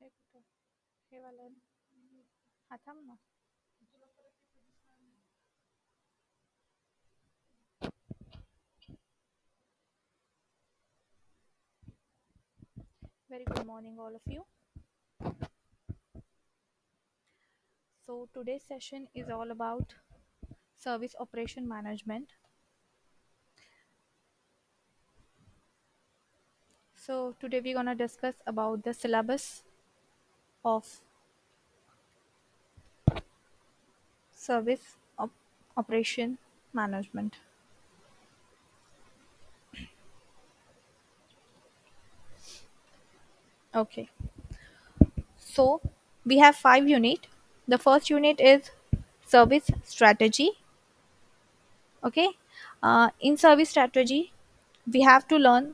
आहे कुठं हे वाला हा थांब ना very good morning all of you. So today's session is all about service operation management. So today we're going to discuss about the syllabus of service operation management. Okay, so we have 5 unit. The first unit is service strategy. Okay, in service strategy we have to learn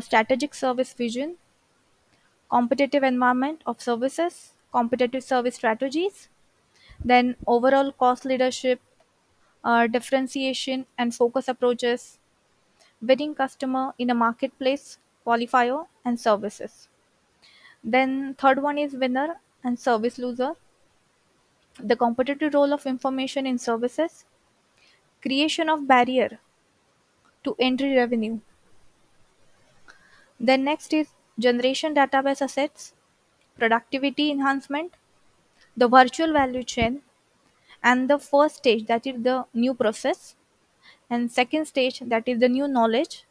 strategic service vision, competitive environment of services, competitive service strategies, then overall cost leadership, differentiation and focus approaches, winning customer in a marketplace, qualifier and services. Then third one is winner and service loser, the competitive role of information in services, creation of barrier to entry revenue. Then next is generation database assets, productivity enhancement, the virtual value chain, and the first stage that is the new process, and second stage that is the new knowledge,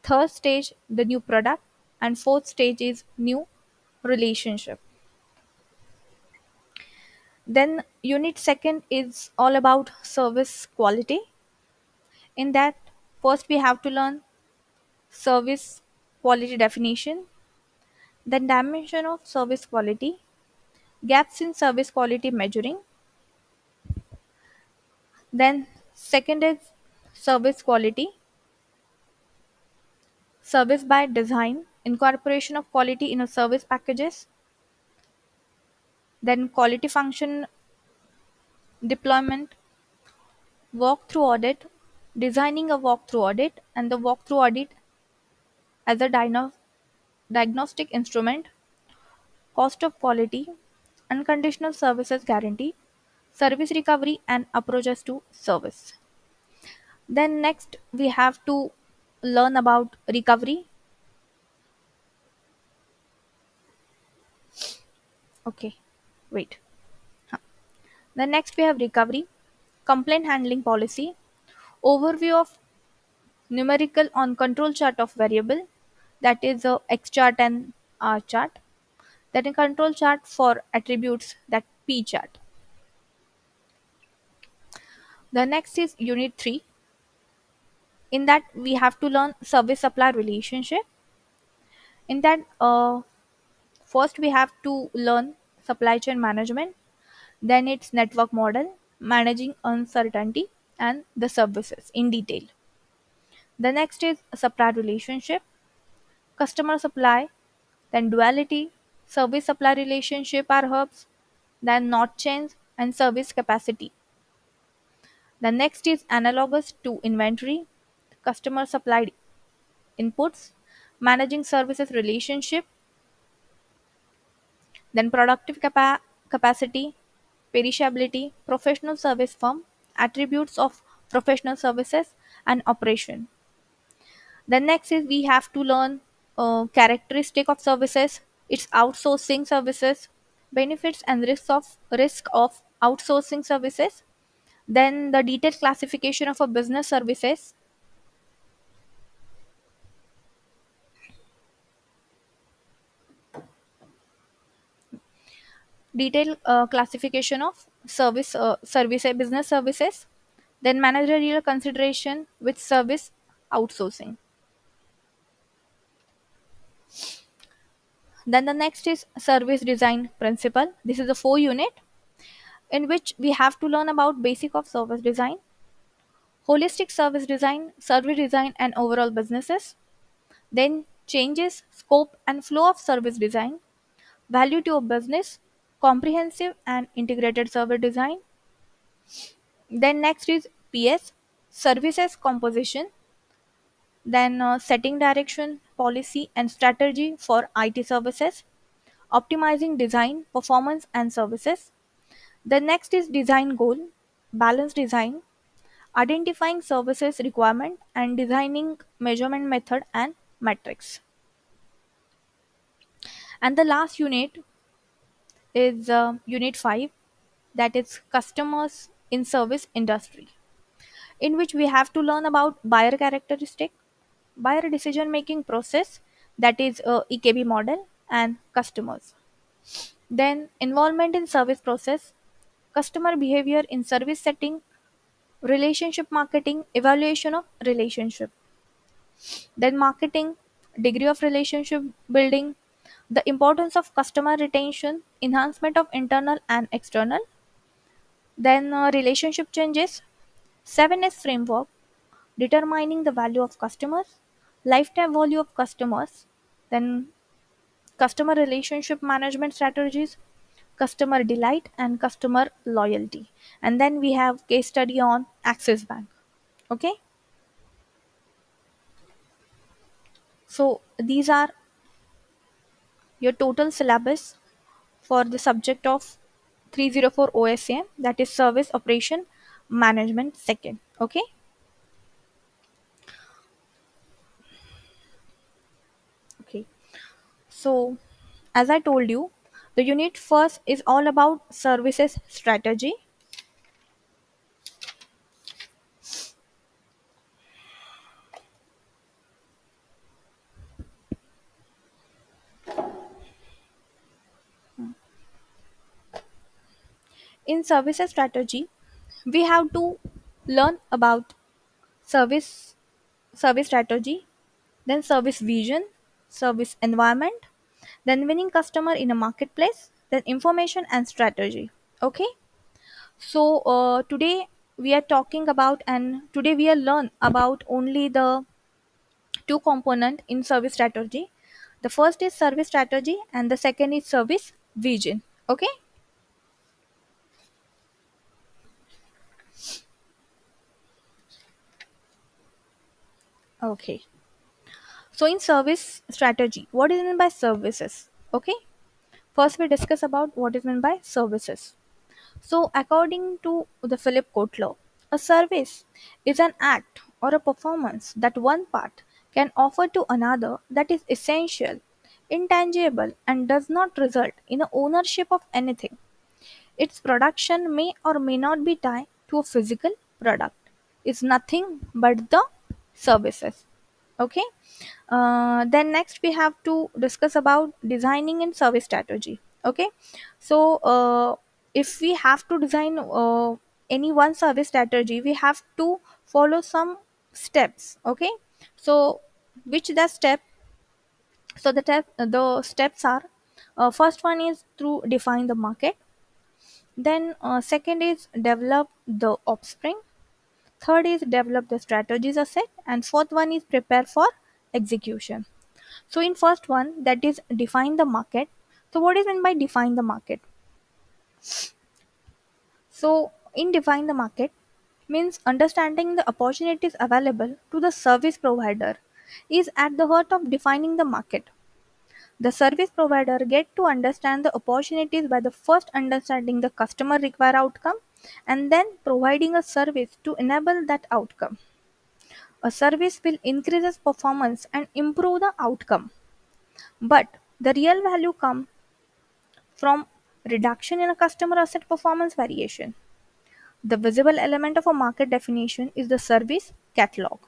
third stage the new product, and fourth stage is new relationship. Then unit second is all about service quality. In that, first we have to learn service quality definition, then dimension of service quality, gaps in service quality measuring, then second is service quality, service by design, incorporation of quality in a service packages, then quality function deployment, walkthrough audit, designing a walkthrough audit, and the walkthrough audit as a diagnostic instrument, cost of quality, unconditional services guarantee, service recovery, and approaches to service. Then next we have to learn about recovery. Okay, wait. Then next we have recovery, complaint handling policy, overview of numerical on control chart of variable, that is a X chart and R chart, then a control chart for attributes, that P chart. The next is unit 3. In that we have to learn service supply relationship. In that first we have to learn supply chain management, then its network model, managing uncertainty and the services in detail. The next is supply relationship, customer supply, then duality, service supply relationship are hubs, then not chains and service capacity. The next is analogous to inventory, customer supplied inputs, managing services relationship, then productive capacity, perishability, professional service firm, attributes of professional services and operation. The next is we have to learn characteristic of services, its outsourcing services, benefits and risk of outsourcing services. Then the detailed classification of a business services, detailed classification of business services, then managerial consideration with service outsourcing. Then the next is service design principle. This is a 4 unit in which we have to learn about basic of service design, holistic service design and overall businesses, then changes, scope and flow of service design, value to a business, comprehensive and integrated service design. Then next is PS, services composition, then setting direction, policy and strategy for IT services. optimizing design, performance, and services. The next is design goal, balance design, identifying services requirement and designing measurement method and metrics. And the last unit is unit 5, that is customers in service industry, in which we have to learn about buyer characteristic, buyer decision making process, that is EKB model, and customers. Then involvement in service process, customer behavior in service setting, relationship marketing, evaluation of relationship. Then marketing, degree of relationship building, the importance of customer retention, enhancement of internal and external. Then relationship changes, 7S framework, determining the value of customers, lifetime value of customers, then customer relationship management strategies, customer delight, and customer loyalty. And then we have case study on Axis Bank. Okay, so these are your total syllabus for the subject of 304 OSAM, that is service operation management second. Okay, okay. So as I told you, the unit first is all about services strategy. In services strategy, we have to learn about service service strategy, then service vision, service environment, then winning customer in a marketplace, then information and strategy. Okay, so today we are talking about, and today we will learn about only the two component in service strategy. The first is service strategy and the second is service vision. Okay, okay. So in service strategy, what is meant by services? Okay, first we discuss about what is meant by services. So according to the Philip Kotler, a service is an act or a performance that one part can offer to another that is essential, intangible, and does not result in a ownership of anything. Its production may or may not be tied to a physical product. It's nothing but the services. Okay. Then next we have to discuss about designing and service strategy. Okay. So if we have to design any one service strategy, we have to follow some steps. Okay. So which the step? So the steps are, first one is to define the market, then second is develop the offspring, third is develop the strategies asset, and fourth one is prepare for execution. So in first one, that is define the market. So what is meant by define the market? So in define the market means understanding the opportunities available to the service provider is at the heart of defining the market. The service provider get to understand the opportunities by the first understanding the customer require outcome and then providing a service to enable that outcome. A service will increase its performance and improve the outcome. But the real value comes from reduction in a customer asset performance variation. The visible element of a market definition is the service catalog.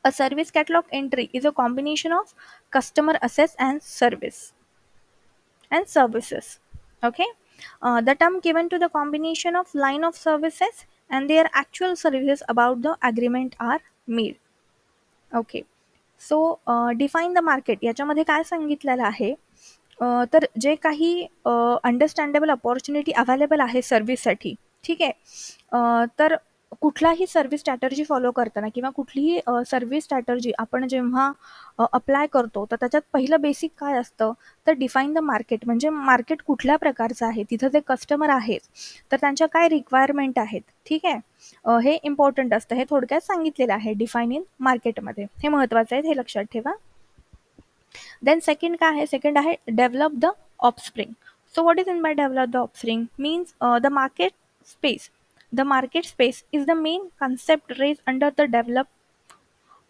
A service catalog entry is a combination of customer assets and services. Okay, the term given to the combination of line of services and their actual services about the agreement are made. Okay. So define the market याच्यामध्ये काय सांगितलेलं आहे, तर जे काही understandable opportunity available आहे सर्व्हिससाठी, ठीक आहे. तर कुठलाही सर्व्हिस स्ट्रॅटर्जी फॉलो करताना किंवा कुठलीही सर्व्हिस स्ट्रॅटर्जी आपण जेव्हा अप्लाय करतो, तर त्याच्यात पहिलं बेसिक काय असतं, तर डिफाईन द मार्केट. म्हणजे मार्केट कुठल्या प्रकारचं आहे, तिथं जे कस्टमर आहेत तर त्यांच्या काय रिक्वायरमेंट आहेत, ठीक आहे. हे इम्पॉर्टंट असतं. हे थोडक्यात सांगितलेलं आहे डिफाईन इन मार्केटमध्ये. हे महत्त्वाचं आहे, हे लक्षात ठेवा. देन सेकंड काय आहे, सेकंड आहे develop the offspring. So what is in by develop the offspring means space. The market space is the main concept raised under the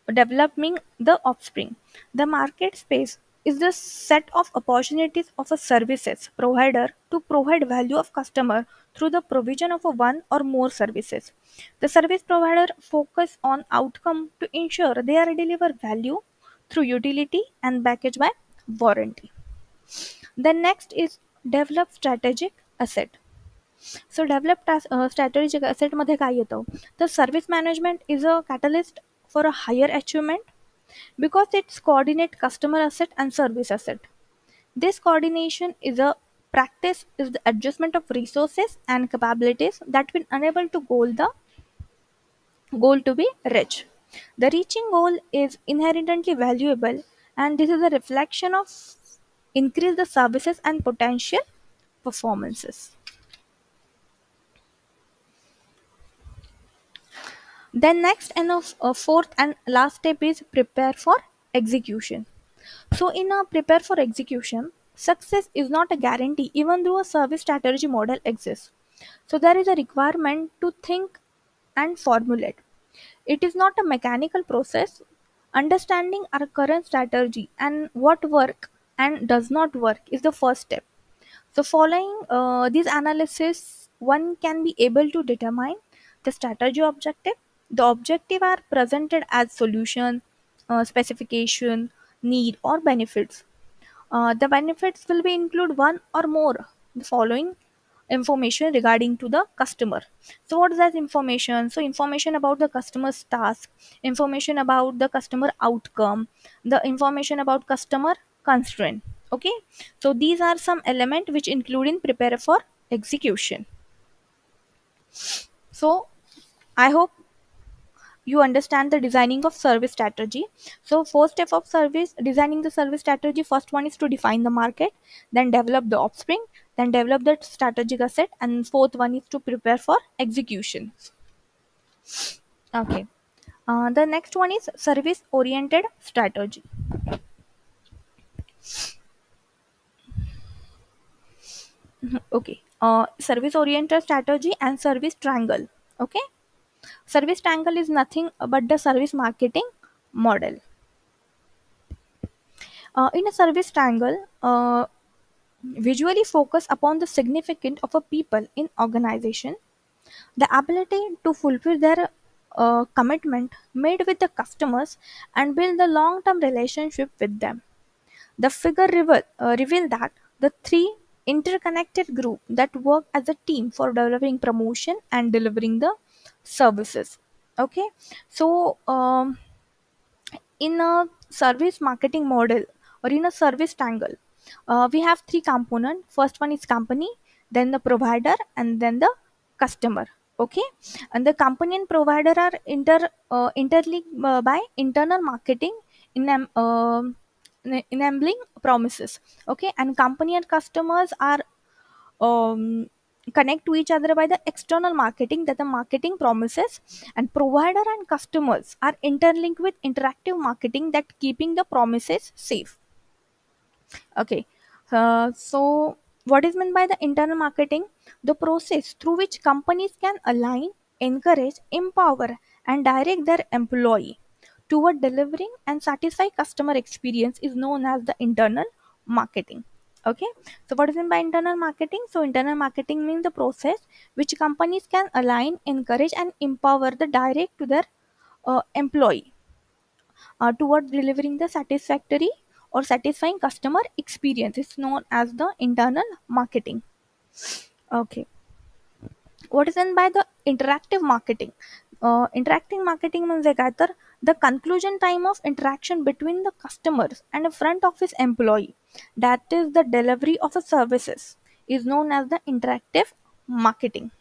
developing the offspring. The market space is the set of opportunities of a services provider to provide value of customer through the provision of a one or more services. The service provider focus on outcome to ensure they are deliver value through utility and package by warranty. The next is develop strategic asset. So developed as strategic asset मध्ये काय येतं? The service management is a catalyst for a higher achievement because it's coordinate customer asset and service asset. This coordination is a practice is the adjustment of resources and capabilities that will enable to goal to be reached. The reaching goal is inherently valuable and this is a reflection of increase the services and potential performances. Then next and fourth and last step is prepare for execution. So in a prepare for execution, success is not a guarantee even though a service strategy model exists. So there is a requirement to think and formulate. It is not a mechanical process. Understanding our current strategy and what work and does not work is the first step. So following this analysis, one can be able to determine the strategy objective. The objective are presented as solution, specification, need or benefits. The benefits will be include one or more the following information regarding to the customer. So what is that information? So information about the customer's task, information about the customer outcome, the information about customer constraint. Okay, so these are some element which include in prepare for execution. So I hope you understand the designing of service strategy. So first step of service designing the service strategy, first one is to define the market, then develop the offspring, then develop the strategic asset, and fourth one is to prepare for execution. Okay, the next one is service oriented strategy. Okay, service oriented strategy and service triangle. Okay, service triangle is nothing but the service marketing model. In a service triangle, visually focus upon the significance of a people in organization, the ability to fulfill their commitment made with the customers and build the long-term relationship with them. The figure reveal that the three interconnected group that work as a team for developing promotion and delivering the services. Okay, so in a service marketing model or in a service triangle, we have three components. First one is company, then the provider, and then the customer. Okay, and the company and provider are interlinked by internal marketing in enabling promises. Okay, and company and customers are um, connect to each other by the external marketing that the marketing promises, and provider and customers are interlinked with interactive marketing that keeping the promises safe. Okay, so what is meant by the internal marketing? The process through which companies can align, encourage, empower, and direct their employee toward delivering and satisfy customer experience is known as the internal marketing. Okay, so what is meant by internal marketing? So internal marketing means the process which companies can align, encourage, and empower the direct to their employee toward delivering the satisfactory or satisfying customer experience is known as the internal marketing. Okay, what is meant by the interactive marketing? Interactive marketing म्हणजे काय तर the conclusion time of interaction between the customers and a front office employee, that is the delivery of a services, is known as the interactive marketing.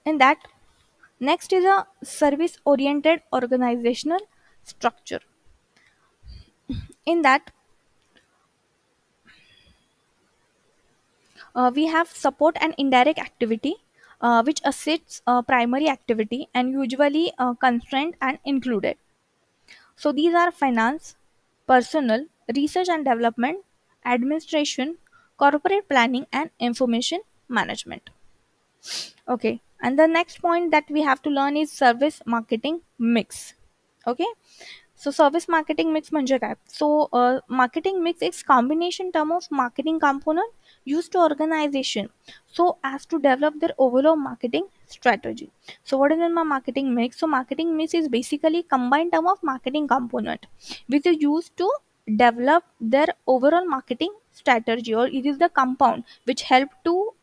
And that next is a service oriented organizational structure. In that we have support and indirect activity. which assists primary activity and usually constrained and included. So these are finance, personnel, research and development, administration, corporate planning, and information management. Okay, and the next point that we have to learn is service marketing mix. Okay, so service marketing mix म्हणजे काय? So marketing mix is combination term of marketing component used to organization so as to develop their overall marketing strategy. So what is in my marketing mix? So marketing mix is basically combined term of marketing component which is used to develop their overall marketing strategy, or it is the compound which help to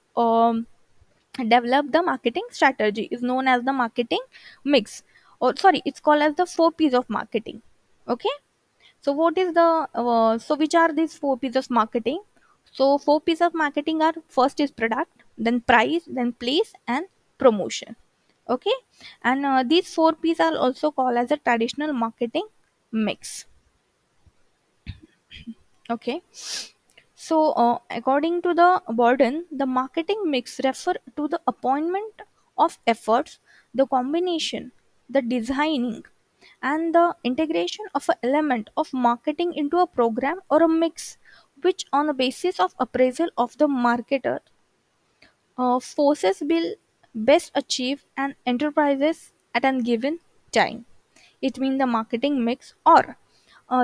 develop the marketing strategy is known as the marketing mix, or sorry, it's called as the 4 P's of marketing. Okay, so what is the so which are these 4 P's of marketing? So 4 P's of marketing are: first is product, then price, then place, and promotion. Okay, and these 4 P's are also called as a traditional marketing mix. Okay, so, according to the Borden, the marketing mix refer to the appointment of efforts, the combination, the designing, and the integration of an element of marketing into a program or a mix, which, on the basis of appraisal of the marketer, forces will best achieve an enterprises at a given time. It means the marketing mix, or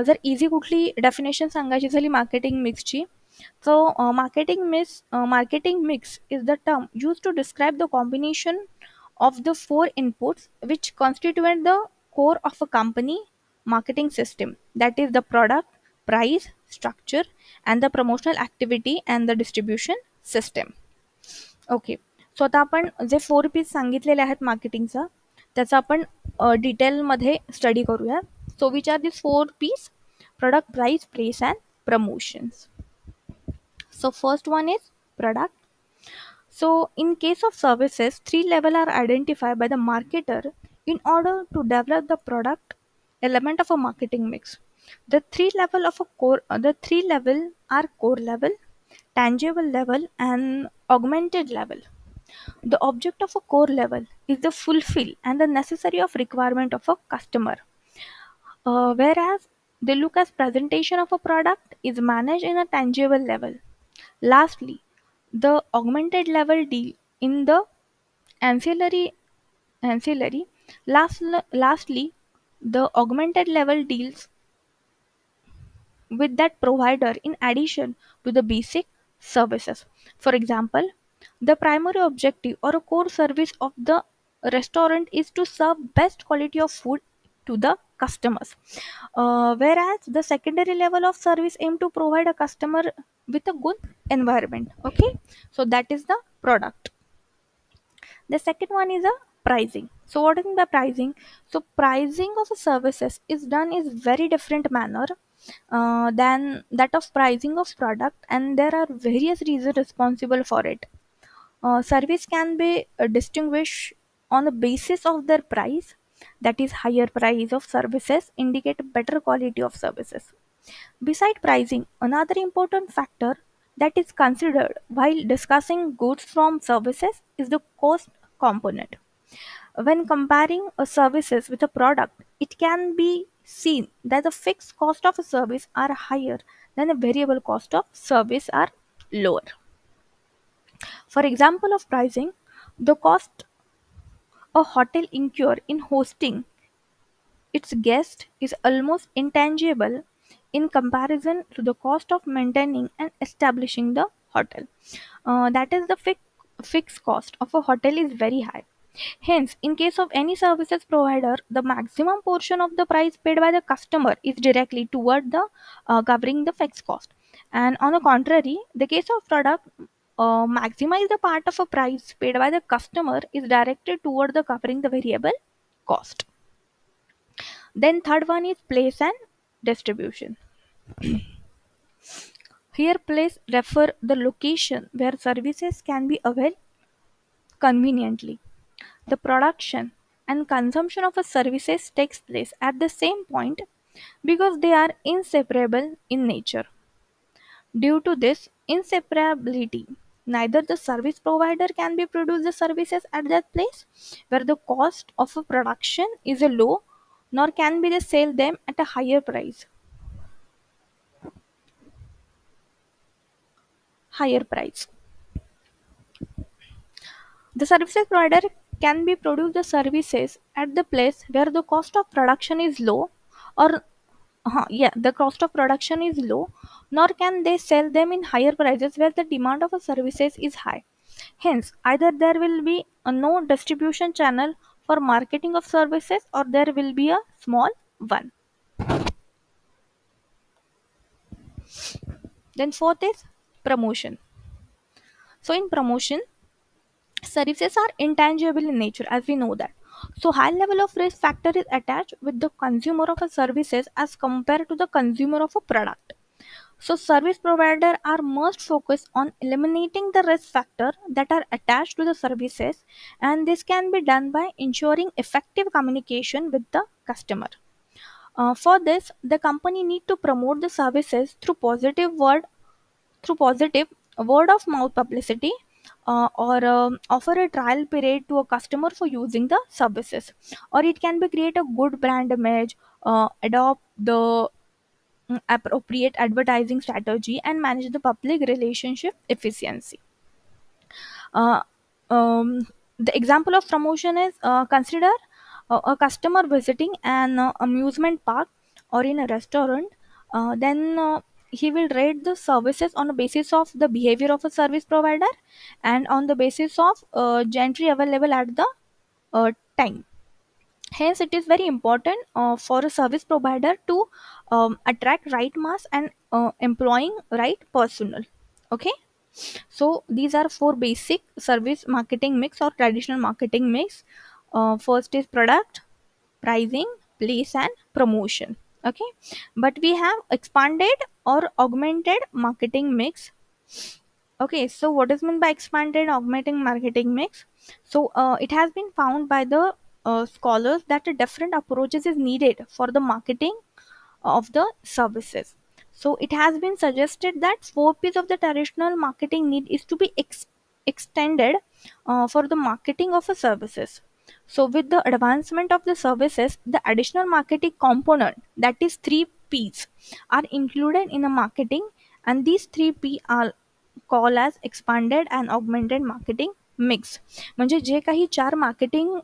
जर इझी कुठली definition सांगायची झाली marketing मिक्सची, so marketing mix is the term use to describe the combination of the 4 inputs which constitute the core of a company marketing system, that is the product, price, structure, and the promotional activity and the distribution system. Okay, so आता आपण जे 4 P's सांगितलेले आहेत मार्केटिंगचा त्याचा आपण डिटेलमध्ये study करूया. So which are this 4 P's? Product, price, place, and promotions. So first one is product. So in case of services, 3 levels are identified by the marketer in order to develop the product element of a marketing mix. The three level are core level, tangible level, and augmented level. The object of a core level is the fulfill and the necessary of requirement of a customer, whereas the look as presentation of a product is managed in a tangible level. Lastly, the augmented level deal in the ancillary ancillary. Lastly, the augmented level deals with that provider in addition to the basic services. For example, the primary objective or a core service of the restaurant is to serve best quality of food to the customers, whereas the secondary level of service aim to provide a customer with a good environment. Okay, so that is the product. The second one is a pricing. So what is the pricing? So pricing of services is done is very different manner than that of pricing of product, and there are various reasons responsible for it. Service can be distinguished on the basis of their price, that is higher price of services indicate better quality of services. Beside pricing, another important factor that is considered while discussing goods from services is the cost component. When comparing a services with a product, it can be seen that the fixed cost of a service are higher than the variable cost of service are lower. For example of pricing, the cost a hotel incur in hosting its guest is almost intangible in comparison to the cost of maintaining and establishing the hotel. That is, the fixed cost of a hotel is very high. Hence, in case of any services provider, the maximum portion of the price paid by the customer is directly toward the covering the fixed cost. And on the contrary, the case of product, maximize the part of a price paid by the customer is directed toward the covering the variable cost. Then third one is place and distribution. Here place refer the location where services can be availed conveniently. The production and consumption of a services takes place at the same point because they are inseparable in nature. Due to this inseparability, Neither the service provider can be produce the services at that place where the cost of a production is a low, nor can be they sell them at a higher price. The services provider can be produce the services at the place where the cost of production is low, or the cost of production is low, nor can they sell them in higher prices where the demand of a services is high. Hence, either there will be a no distribution channel for marketing of services, or there will be a small one. Then fourth is promotion. So in promotion, services are intangible in nature, as we know that. So high level of risk factor is attached with the consumer of a services as compared to the consumer of a product. So service provider are most focused on eliminating the risk factor that are attached to the services, and this can be done by ensuring effective communication with the customer. For this, the company need to promote the services through positive word of mouth publicity, or offer a trial period to a customer for using the services, or it can be create a good brand image, adopt the appropriate advertising strategy, and manage the public relationship efficiency. Uh, um, the example of promotion is, consider a customer visiting an amusement park or in a restaurant. Then he will rate the services on the basis of the behavior of a service provider and on the basis of gentry available at the time. Hence, it is very important for a service provider to attract right mass and employing right personnel. Okay, so these are four basic service marketing mix or traditional marketing mix. First is product, pricing, place, and promotion. Okay, but we have expanded or augmented marketing mix. Okay, so what is meant by expanded augmenting marketing mix? So it has been found by the scholars that a different approaches is needed for the marketing of the services. So it has been suggested that 4 P's of the traditional marketing need is to be extended for the marketing of a services. So with the advancement of the services, the additional marketing component, that is 3 P's, are included in a marketing, and these 3 P are called as expanded and augmented marketing mix. म्हणजे जे काही चार marketing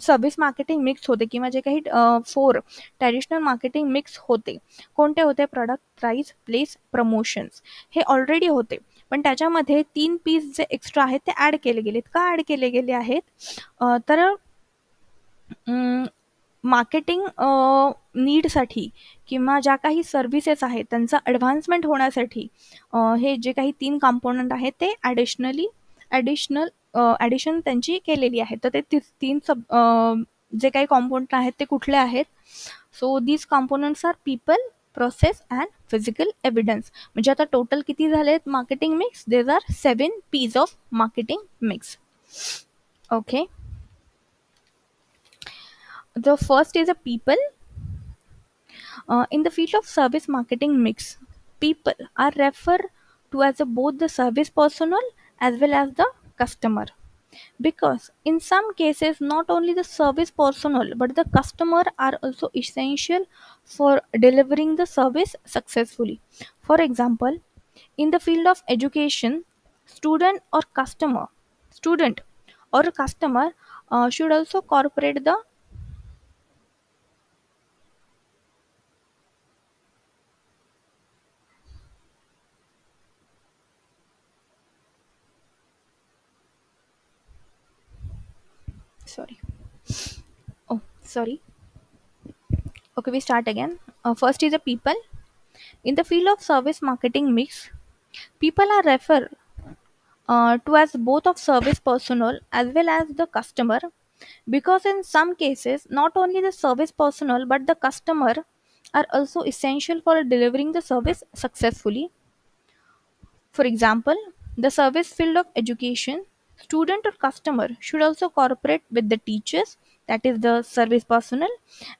service marketing mix होते किंवा जे काही 4 traditional marketing mix होते, कोणते होते? Product, price, place, promotions, हे already होते, पण त्याच्यामध्ये 3 पीस जे एक्स्ट्रा आहेत ते ऍड केले गेलेत. का ऍड केले गेले आहेत? तर मार्केटिंग नीडसाठी किंवा ज्या काही सर्व्हिसेस आहेत त्यांचा ॲडव्हान्समेंट होण्यासाठी हे जे काही 3 कॉम्पोनंट आहेत ते ॲडिशन त्यांची केलेली आहे. तर ते 3 जे काही कॉम्पोनंट आहेत ते कुठले आहेत? So these components are people, process and physical evidence. म्हणजे आता टोटल किती झालेत marketing mix? These are 7 P's of marketing mix. Okay, the first is a people. In the field of service marketing mix, people are referred to as both the service personnel as well as the customer, because in some cases not only the service personnel but the customer are also essential for delivering the service successfully. For example, in the field of education, student or customer should also cooperate the. Sorry. Oh, sorry. Okay, we start again. First is the people. In the field of service marketing mix, people are referred to as both of service personnel as well as the customer, because in some cases not only the service personnel but the customer are also essential for delivering the service successfully. For example, the service field of education, student or customer should also cooperate with the teachers, that is the service personnel,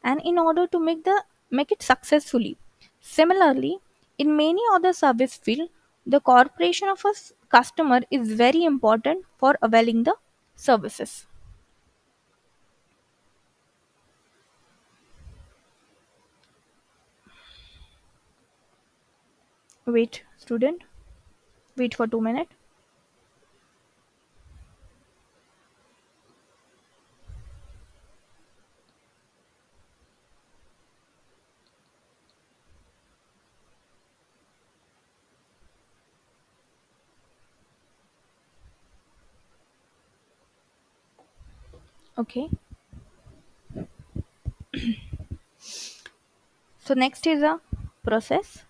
and in order to make it successfully. Similarly, in many other service field, The corporation of a customer is very important for availing the services. Wait, student, wait for 2 minutes. Okay. So next is a process.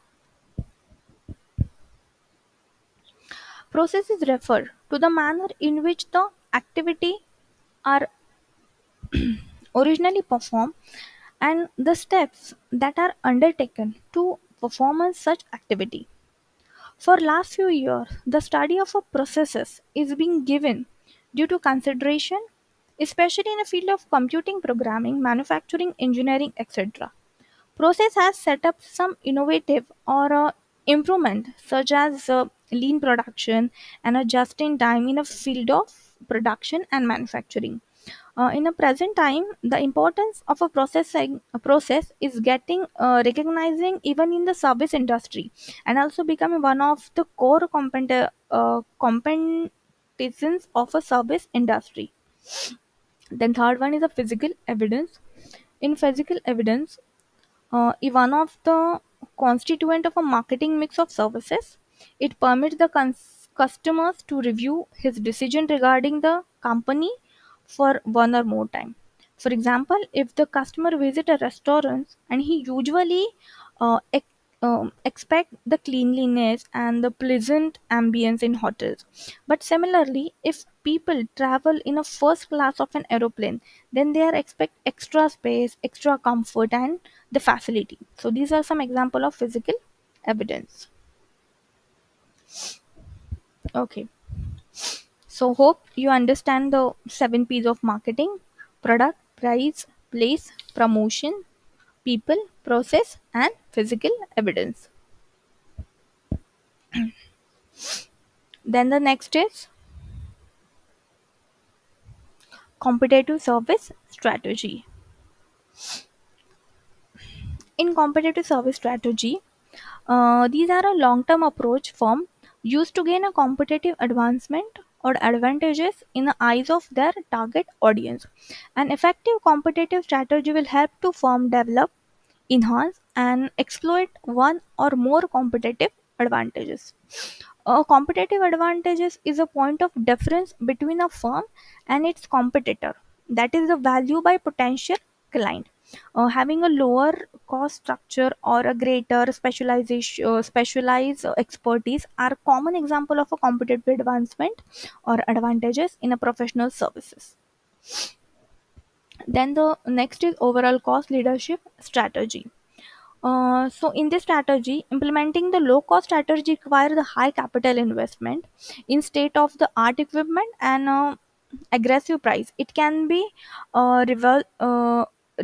Process is referred to the manner in which the activity are originally performed and the steps that are undertaken to perform such activity. For last few years, the study of a processes is being given due to consideration, especially in the field of computing programming, manufacturing, engineering, etc. Process has set up some innovative or improvement such as lean production and a just in time in a field of production and manufacturing. In a present time, the importance of a process is getting recognizing even in the service industry and also becoming one of the core competencies of a service industry. Then third one is a physical evidence. In physical evidence, is one of the constituent of a marketing mix of services. It permits the customers to review his decision regarding the company for one or more time. For example, if the customer visit a restaurant and he usually expect the cleanliness and the pleasant ambience in hotels, but similarly, if people travel in a first class of an aeroplane, then they are expect extra space, extra comfort, and the facility. So these are some example of physical evidence. Okay. So hope you understand the 7 P's of marketing: product, price, place, promotion, people, process, and physical evidence. Then the next is competitive service strategy. In competitive service strategy, these are a long-term approach firm used to gain a competitive advancement or advantages in the eyes of their target audience. An effective competitive strategy will help to firm develop, enhance, and exploit one or more competitive advantages. A competitive advantages is a point of difference between a firm and its competitor. That is the value by potential client. Having a lower cost structure or a greater specialization, specialized expertise are common example of a competitive advancement or advantages in a professional services. Then the next is overall cost leadership strategy. So in this strategy, implementing the low cost strategy requires the high capital investment in state of the art equipment and aggressive price. It can be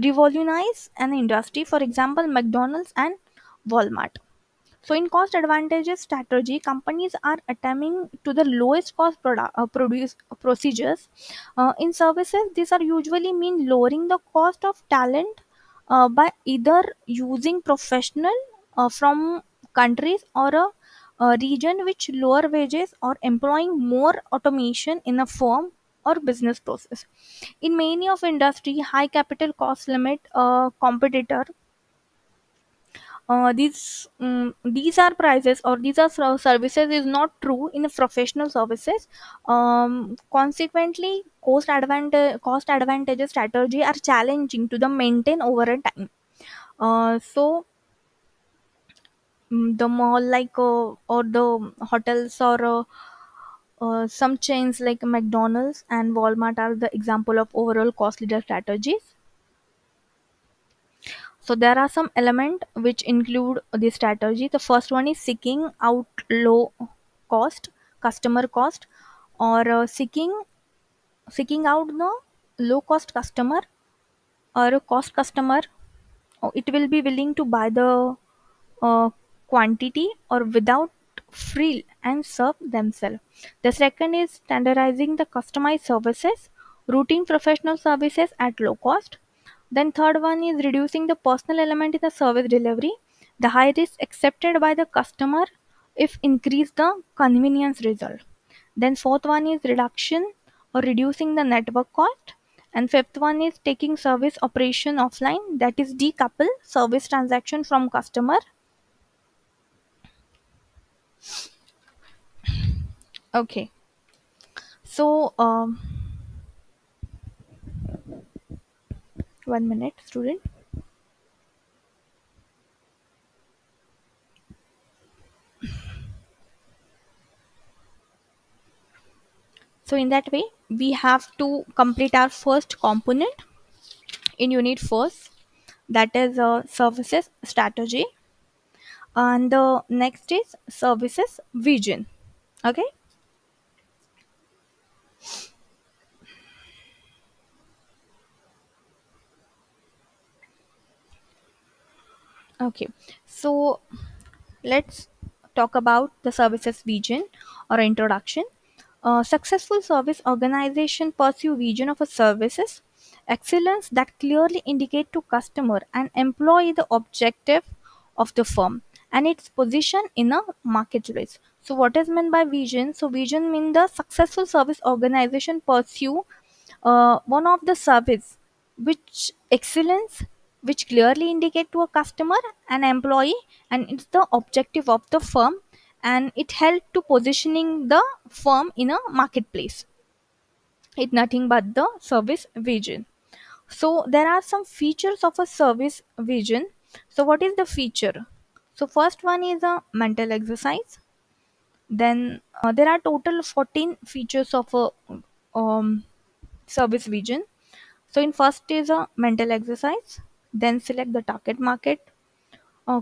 revolutionize an industry, for example, McDonald's and Walmart. So in cost advantages strategy, companies are attempting to the lowest cost produce procedures. In services, these are usually mean lowering the cost of talent by either using professional from countries or a region which lower wages or employing more automation in a firm or business process. In many of industry, high capital cost limit competitor these are prices or these are services is not true in professional services. Consequently, cost advantages strategy are challenging to the maintain over a time. So the mall like or the hotels or some chains like McDonald's and Walmart are the example of overall cost leader strategies. So there are some element which include the strategy. The first one is seeking out low cost customer cost or seeking out the low cost customer or a cost customer. It will be willing to buy the quantity or without free and serve themselves. The second is standardizing the customized services, routing professional services at low cost. Then third one is reducing the personal element in the service delivery. The high risk accepted by the customer if increase the convenience result. Then fourth one is reduction or reducing the network cost. And fifth one is taking service operation offline, that is decouple service transaction from customer. Okay. So 1 minute, student. So in that way, we have to complete our first component in unit first, that is services strategy, and the next is services vision. Okay. Okay. So let's talk about the services vision or introduction. A successful service organization pursue vision of a services excellence that clearly indicate to customer and employee the objective of the firm and its position in a marketplace. So what is meant by vision? So vision means the successful service organization pursue one of the service which excellence which clearly indicate to a customer and employee and it's the objective of the firm, and it help to positioning the firm in a marketplace. It's nothing but the service vision. So there are some features of a service vision. So what is the feature? So first one is a mental exercise. Then there are total 14 features of a service vision. So in first is a mental exercise, then select the target market,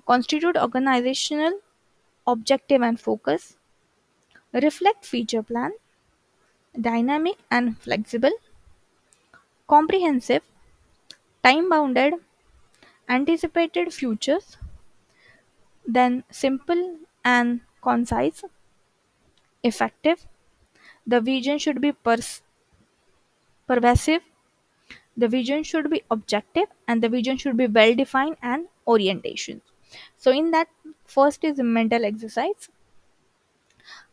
constitute organizational objective and focus, reflect feature plan, dynamic and flexible, comprehensive, time bounded, anticipated futures, then simple and concise, effective. The vision should be pervasive, the vision should be objective, and the vision should be well defined and orientation. So in that, first is mental exercise.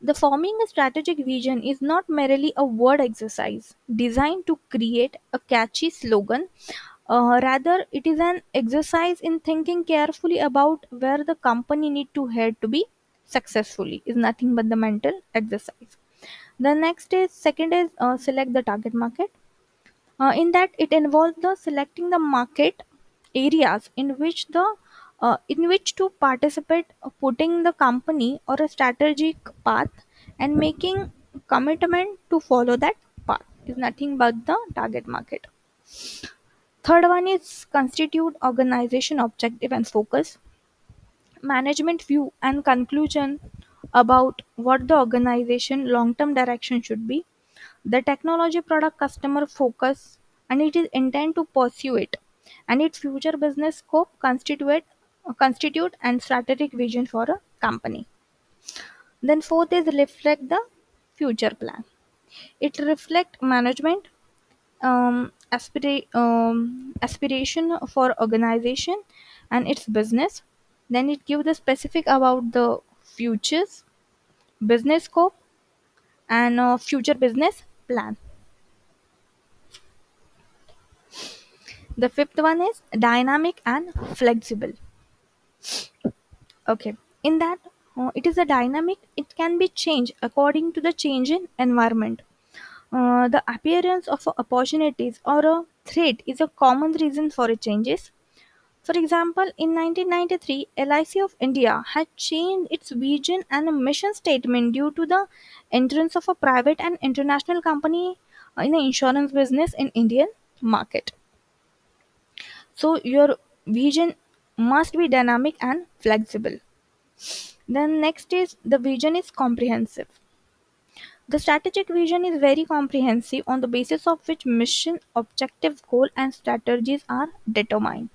The forming a strategic vision is not merely a word exercise designed to create a catchy slogan. Rather, it is an exercise in thinking carefully about where the company need to head to be successfully. Is nothing but the mental exercise. The next is second is select the target market. In that, it involves the selecting the market areas in which to participate, putting the company or a strategic path and making commitment to follow that path is nothing but the target market. Third one is constitute organization objective and focus, management view and conclusion about what the organization long term direction should be, the technology product customer focus and it is intent to pursue it, and its future business scope constitute and strategic vision for a company. Then fourth is reflect the future plan. It reflect management aspiration for organization and its business. Then it give the specific about the futures business scope and future business plan. The fifth one is dynamic and flexible. Okay. In that, it is a dynamic, it can be changed according to the change in environment. The appearance of opportunities or a threat is a common reason for a changes. For example, in 1993, LIC of India had changed its vision and a mission statement due to the entrance of a private and international company in the insurance business in Indian market. So your vision must be dynamic and flexible. Then next is the vision is comprehensive. The strategic vision is very comprehensive on the basis of which mission, objective, goal and strategies are determined.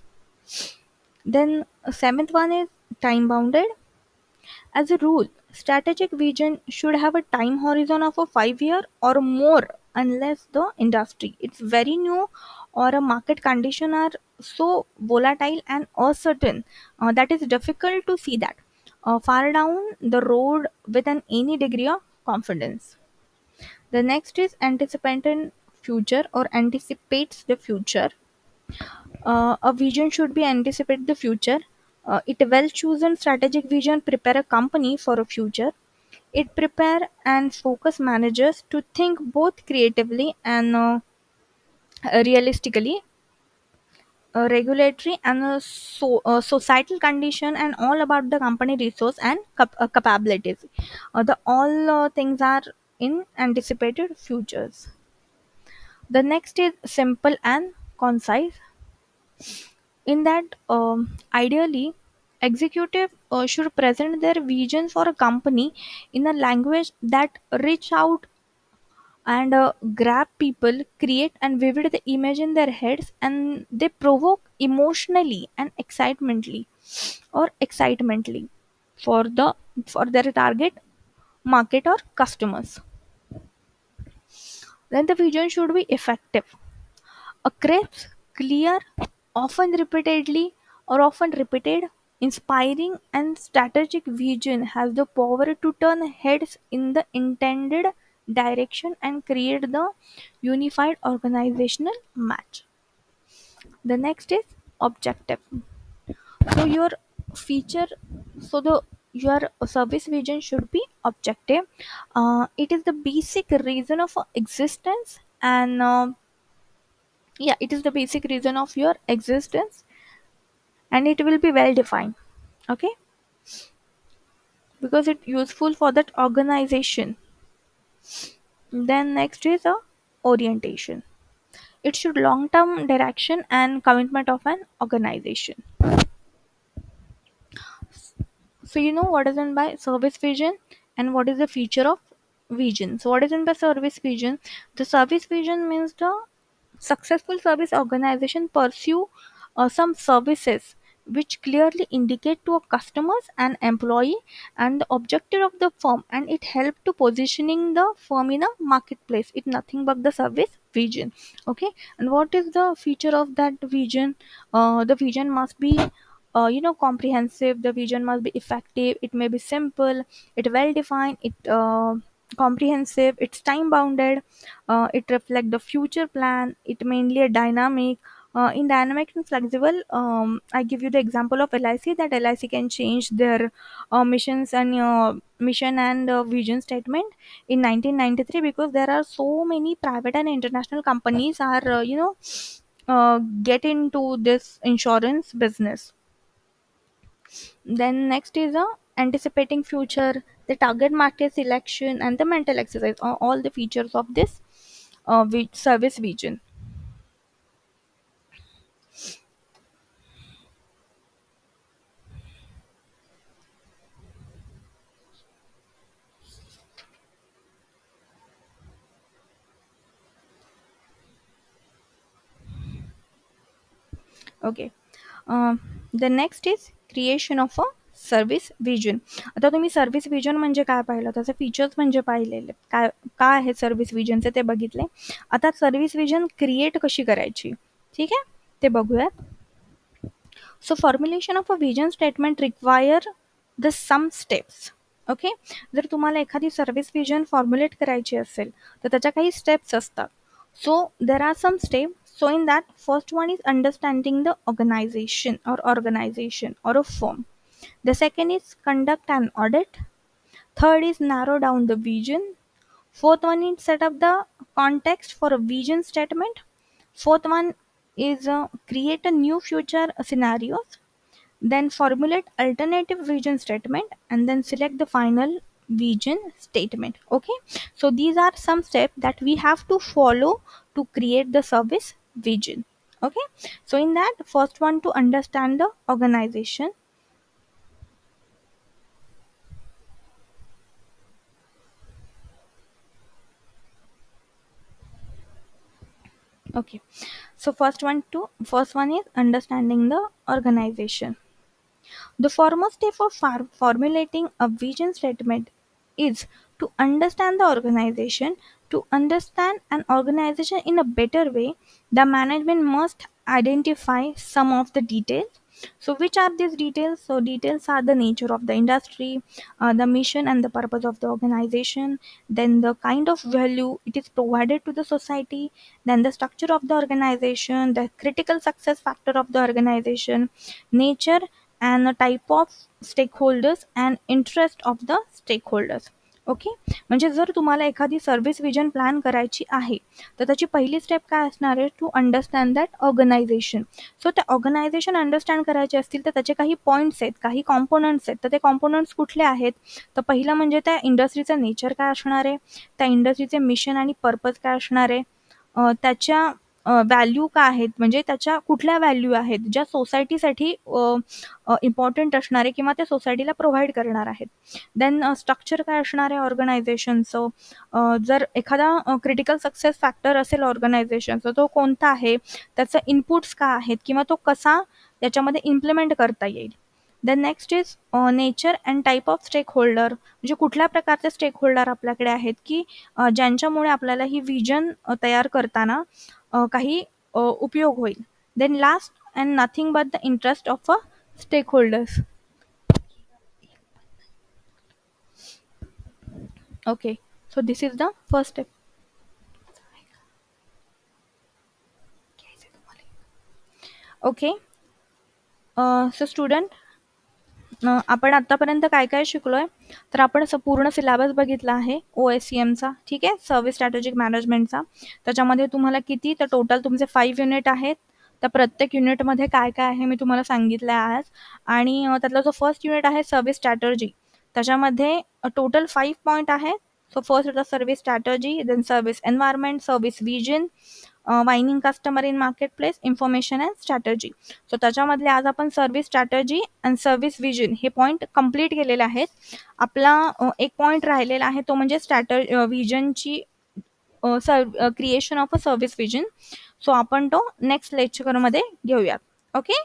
Then seventh one is time bounded. As a rule, strategic vision should have a time horizon of a 5 year or more unless the industry it's very new or a market condition are so volatile and uncertain that is difficult to see that far down the road with an any degree of confidence. The next is anticipating future or anticipates the future. A vision should be anticipate the future. It well chosen strategic vision prepare a company for a future. It prepare and focus managers to think both creatively and realistically, regulatory and societal condition and all about the company resource and capabilities. The all things are in anticipated futures. The next is simple and concise. In that, ideally, executive should present their vision for a company in a language that reach out and grab people, create and vivid the image in their heads, and they provoke emotionally and excitementally for their target market or customers. Then the vision should be effective. A crisp, clear, often repeatedly or often repeated, inspiring and strategic vision has the power to turn heads in the intended direction and create the unified organizational match. The next is objective. So feature, so the your service vision should be objective. It is the basic reason of existence and yeah, it is the basic reason of your existence and it will be well defined, okay, because it useful for that organization. Then next is a orientation. It should long term direction and commitment of an organization. So you know what is meant by service vision and what is the feature of vision. So what is meant by service vision? The service vision means the successful service organization pursue some services which clearly indicate to a customers and employee and the objective of the firm, and it help to positioning the firm in a marketplace. It nothing but the service vision. Okay, and what is the feature of that vision? The vision must be comprehensive. The vision must be effective. It may be simple, it well defined, it comprehensive, it's time bounded, it reflect the future plan, it mainly a dynamic. In dynamic and flexible, I give you the example of LIC, that LIC can change their mission and vision statement in 1993 because there are so many private and international companies are get into this insurance business. Then next is anticipating future, the target market selection, and the mental exercise. All the features of this service vision. Okay. The next is creation of a service vision. आता तुम्ही service vision म्हणजे काय पाहिलं, त्याचे features म्हणजे पाहिलेले, काय काय आहे सर्व्हिस विजनचे ते बघितले. आता सर्व्हिस विजन क्रिएट कशी करायची, ठीक आहे, ते बघूयात. So formulation of a vision statement require the some steps. Okay, जर तुम्हाला एखादी सर्व्हिस विजन फॉर्म्युलेट करायची असेल तर त्याच्या काही स्टेप्स असतात. So there are some step. So in that, first one is understanding the organization or a firm. The second is conduct an audit. Third is narrow down the vision. Fourth one is set up the context for a vision statement. Fourth one is create a new future scenarios. Then formulate alternative vision statement and then select the final vision statement. Okay, so these are some steps that we have to follow to create the service vision. Okay, so in that, first one, to understand the organization. Okay, so first one is understanding the organization. The foremost step of formulating a vision statement is to understand the organization. To understand an organization in a better way, the management must identify some of the details. So, which are these details? So, details are the nature of the industry, the mission and the purpose of the organization, then the kind of value it is provided to the society, then the structure of the organization, the critical success factor of the organization, nature and the type of stakeholders and interest of the stakeholders. Okay, म्हणजे जर तुम्हाला एखादी service vision plan करायची आहे तर त्याची पहिली step काय असणार आहे? To understand that organization. So त्या ऑर्गनायझेशन अंडरस्टँड करायचे असतील तर त्याचे काही पॉईंट्स आहेत, काही कॉम्पोनंट्स आहेत. तर ते कॉम्पोनंट्स कुठले आहेत? तर पहिलं म्हणजे त्या इंडस्ट्रीचं नेचर काय असणार आहे, त्या इंडस्ट्रीचे मिशन आणि पर्पज काय असणार आहे, त्याच्या व्हॅल्यू काय आहेत, म्हणजे त्याच्या कुठल्या व्हॅल्यू आहेत ज्या सोसायटीसाठी इम्पॉर्टंट असणार आहे किंवा त्या सोसायटीला प्रोव्हाइड करणार आहेत. देन स्ट्रक्चर काय असणार आहे ऑर्गनायझेशनचं, जर एखादा क्रिटिकल सक्सेस फॅक्टर असेल ऑर्गनायझेशनचा तो कोणता आहे, त्याचं इनपुट्स काय आहेत किंवा तो कसा त्याच्यामध्ये इम्प्लिमेंट करता येईल. Then next is nature and type of stakeholder, म्हणजे कुठल्या प्रकारचे स्टेक होल्डर आपल्याकडे आहेत की ज्यांच्यामुळे आपल्याला ही विजन तयार करताना काही उपयोग होईल. Then last and nothing but the interest of a stakeholders. Okay, so this is the first step. Okay, so student, आपण आतापर्यंत काय काय शिकलोय, तर आपण पूर्ण सिलेबस बघितला आहे OSCMचा. ठीक आहे, सर्व्हिस स्ट्रॅटेजिक मॅनेजमेंटचा. त्याच्यामध्ये तुम्हाला किती, तर टोटल तुमचे 5 युनिट आहेत. तर प्रत्येक युनिटमध्ये काय काय आहे मी तुम्हाला सांगितलं आहे आज. आणि त्यातला जो फर्स्ट युनिट आहे सर्व्हिस स्ट्रॅटर्जी, त्याच्यामध्ये टोटल 5 पॉईंट आहे. सो फर्स्ट होता service strategy, then service environment, service vision, winning customer in market place, information and strategy. So त्याच्यामधले आज आपण service strategy and service vision हे पॉईंट कंप्लीट केलेले आहेत. आपला एक पॉईंट राहिलेला आहे तो म्हणजे विजनची creation of a service vision. So आपण तो नेक्स्ट लेक्चरमध्ये घेऊयात. ओके,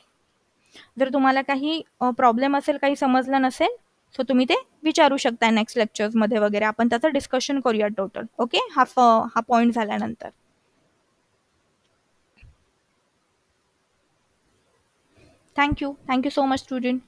जर तुम्हाला काही प्रॉब्लेम असेल, काही समजलं नसेल, सो तुम्ही ते विचारू शकता नेक्स्ट लेक्चर्समध्ये वगैरे, आपण त्याचं डिस्कशन करूया टोटल. ओके, हा पॉईंट झाल्यानंतर. Thank you so much, student.